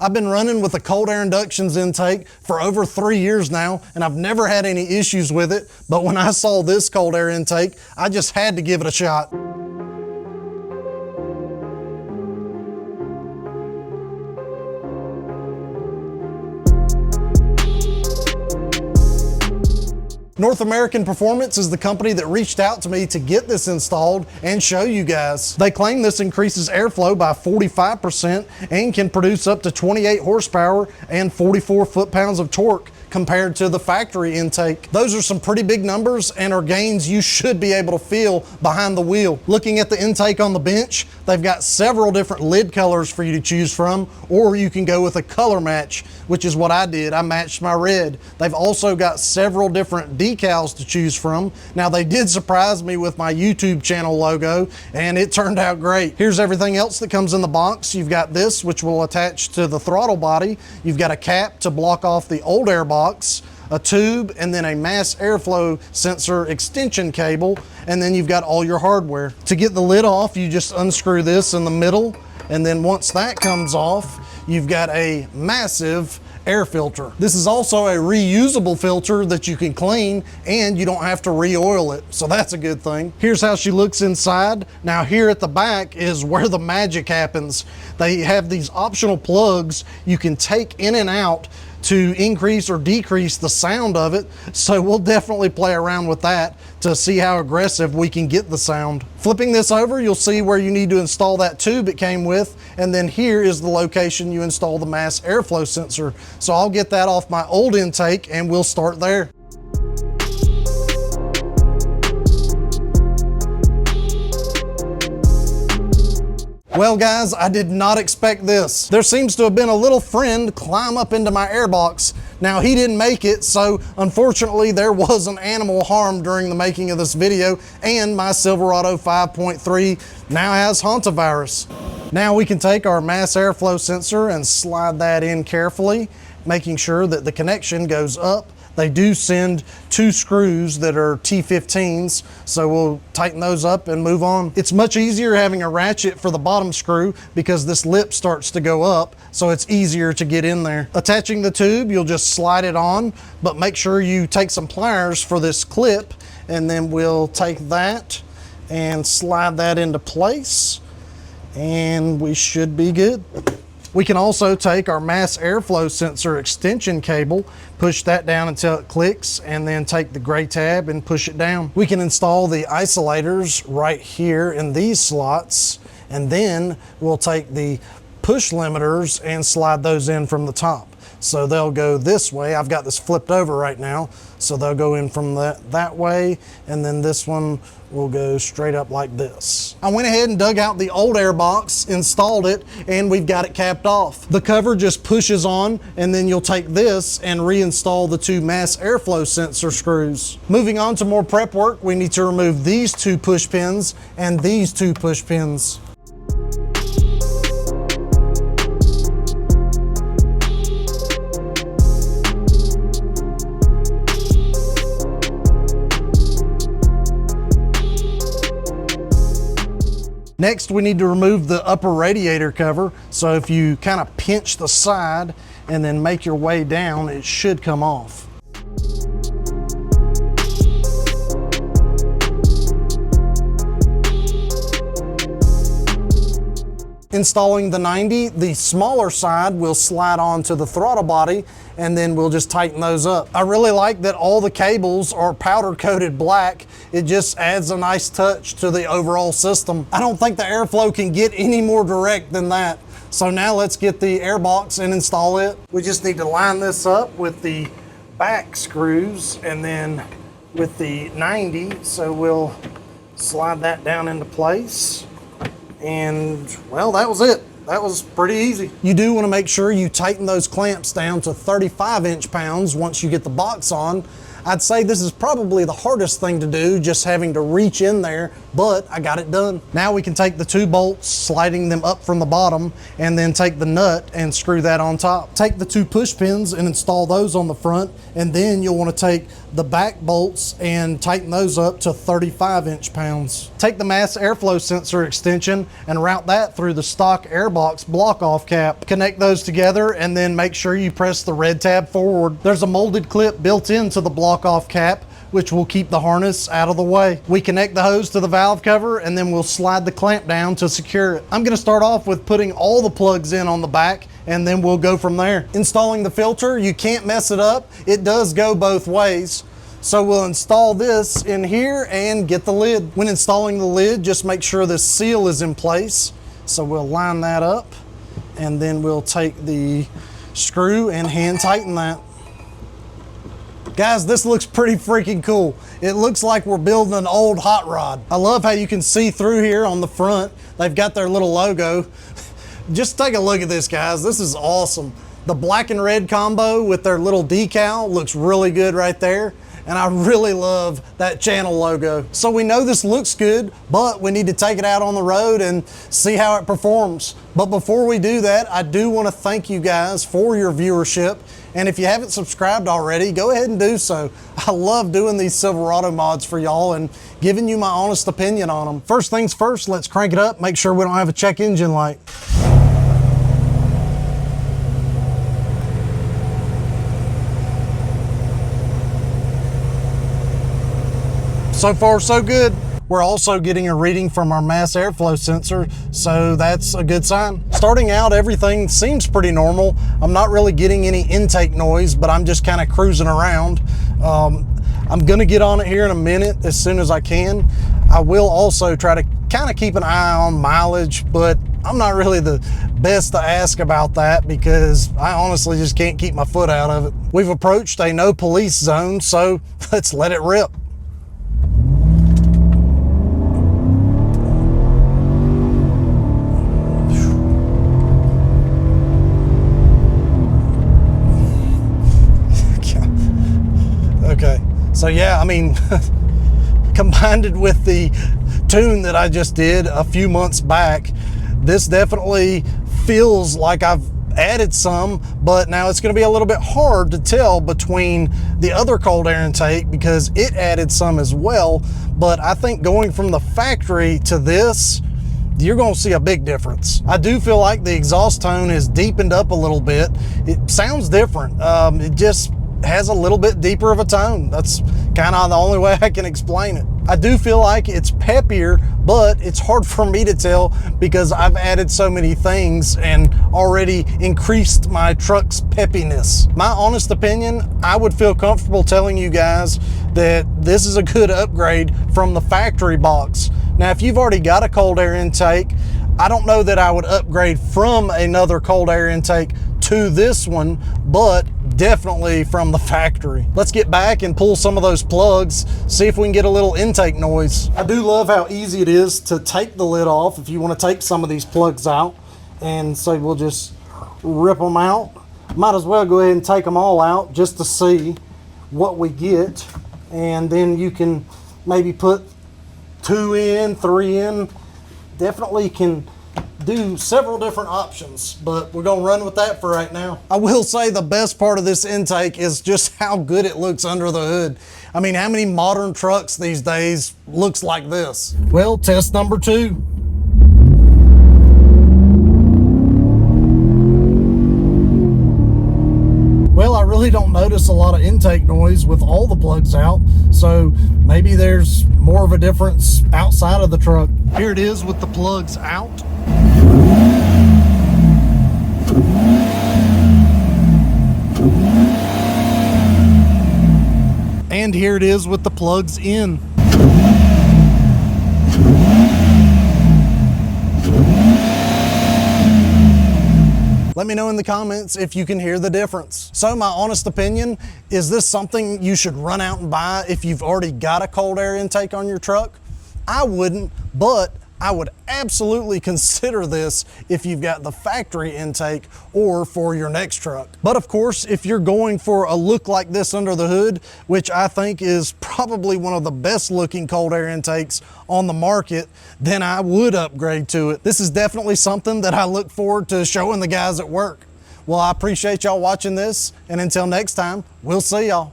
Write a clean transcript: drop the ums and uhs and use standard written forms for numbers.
I've been running with a cold air inductions intake for over 3 years now, and I've never had any issues with it, but when I saw this cold air intake, I just had to give it a shot. North American Performance is the company that reached out to me to get this installed and show you guys. They claim this increases airflow by 45% and can produce up to 28 horsepower and 44 foot-pounds of torque compared to the factory intake. Those are some pretty big numbers and are gains you should be able to feel behind the wheel. Looking at the intake on the bench, they've got several different lid colors for you to choose from, or you can go with a color match, which is what I did. I matched my red. They've also got several different decals to choose from. Now, they did surprise me with my YouTube channel logo, and it turned out great. Here's everything else that comes in the box. You've got this, which will attach to the throttle body. You've got a cap to block off the old air box, a tube, and then a mass airflow sensor extension cable, and then you've got all your hardware. To get the lid off, you just unscrew this in the middle, and then once that comes off, you've got a massive air filter. This is also a reusable filter that you can clean, and you don't have to re-oil it, so that's a good thing. Here's how she looks inside. Now, here at the back is where the magic happens. They have these optional plugs you can take in and out to increase or decrease the sound of it, so we'll definitely play around with that to see how aggressive we can get the sound. Flipping this over, you'll see where you need to install that tube it came with, and then here is the location you install the mass airflow sensor. So I'll get that off my old intake and we'll start there. Well guys, I did not expect this. There seems to have been a little friend climb up into my airbox. Now, he didn't make it, so unfortunately there was an animal harmed during the making of this video, and my Silverado 5.3 now has hantavirus. Now we can take our mass airflow sensor and slide that in carefully, making sure that the connection goes up. They do send 2 screws that are T15s, so we'll tighten those up and move on. It's much easier having a ratchet for the bottom screw because this lip starts to go up, so it's easier to get in there. Attaching the tube, you'll just slide it on, but make sure you take some pliers for this clip, and then we'll take that and slide that into place, and we should be good. We can also take our mass airflow sensor extension cable, push that down until it clicks, and then take the gray tab and push it down. We can install the isolators right here in these slots, and then we'll take the push limiters and slide those in from the top. So they'll go this way. I've got this flipped over right now, so they'll go in from that way, and then this one will go straight up like this. I went ahead and dug out the old air box, installed it, and we've got it capped off. The cover just pushes on, and then you'll take this and reinstall the 2 mass airflow sensor screws. Moving on to more prep work, we need to remove these 2 push pins and these 2 push pins. Next, we need to remove the upper radiator cover. So if you kind of pinch the side and then make your way down, it should come off. Installing the 90, the smaller side will slide onto the throttle body, and then we'll just tighten those up. I really like that all the cables are powder coated black. It just adds a nice touch to the overall system. I don't think the airflow can get any more direct than that. So now let's get the air box and install it. We just need to line this up with the back screws and then with the 90. So we'll slide that down into place. And well, that was it. That was pretty easy. You do want to make sure you tighten those clamps down to 35 inch-pounds once you get the box on. I'd say this is probably the hardest thing to do, just having to reach in there, but I got it done. Now we can take the 2 bolts, sliding them up from the bottom, and then take the nut and screw that on top. Take the 2 push pins and install those on the front, and then you'll want to take the back bolts and tighten those up to 35 inch-pounds. Take the mass airflow sensor extension and route that through the stock airbox block-off cap. Connect those together and then make sure you press the red tab forward. There's a molded clip built into the block-off cap, which will keep the harness out of the way. We connect the hose to the valve cover and then we'll slide the clamp down to secure it. I'm gonna start off with putting all the plugs in on the back and then we'll go from there. Installing the filter, you can't mess it up. It does go both ways. So we'll install this in here and get the lid. When installing the lid, just make sure the seal is in place. So we'll line that up and then we'll take the screw and hand tighten that. Guys, this looks pretty freaking cool. It looks like we're building an old hot rod. I love how you can see through here on the front. They've got their little logo. Just take a look at this, guys. This is awesome. The black and red combo with their little decal looks really good right there. And I really love that channel logo. So we know this looks good, but we need to take it out on the road and see how it performs. But before we do that, I do want to thank you guys for your viewership. And if you haven't subscribed already, go ahead and do so. I love doing these Silverado mods for y'all and giving you my honest opinion on them. First things first, let's crank it up, make sure we don't have a check engine light. So far, so good. We're also getting a reading from our mass airflow sensor, so that's a good sign. Starting out, everything seems pretty normal. I'm not really getting any intake noise, but I'm just kind of cruising around. I'm gonna get on it here in a minute as soon as I can. I will also try to kind of keep an eye on mileage, but I'm not really the best to ask about that because I honestly just can't keep my foot out of it. We've approached a no police zone, so let's let it rip. Okay, so yeah, I mean, combined it with the tune that I just did a few months back, this definitely feels like I've added some, but now it's going to be a little bit hard to tell between the other cold air intake because it added some as well. But I think going from the factory to this, you're going to see a big difference. I do feel like the exhaust tone is deepened up a little bit. It sounds different. It just has a little bit deeper of a tone. That's kind of the only way I can explain it. I do feel like it's peppier, but it's hard for me to tell because I've added so many things and already increased my truck's peppiness. My honest opinion, I would feel comfortable telling you guys that this is a good upgrade from the factory box. Now, if you've already got a cold air intake, I don't know that I would upgrade from another cold air intake to this one, but definitely from the factory. Let's get back and pull some of those plugs, see if we can get a little intake noise. I do love how easy it is to take the lid off if you want to take some of these plugs out. And so we'll just rip them out. Might as well go ahead and take them all out just to see what we get. And then you can maybe put 2 in, 3 in. Definitely can do several different options, but we're gonna run with that for right now. I will say the best part of this intake is just how good it looks under the hood. I mean, how many modern trucks these days looks like this? Well, test number 2. Well, I really don't notice a lot of intake noise with all the plugs out, so maybe there's more of a difference outside of the truck. Here it is with the plugs out. And here it is with the plugs in. Let me know in the comments if you can hear the difference. So my honest opinion, is this something you should run out and buy if you've already got a cold air intake on your truck? I wouldn't, but I would absolutely consider this if you've got the factory intake or for your next truck. But of course, if you're going for a look like this under the hood, which I think is probably one of the best looking cold air intakes on the market, then I would upgrade to it. This is definitely something that I look forward to showing the guys at work. Well, I appreciate y'all watching this, and until next time, we'll see y'all.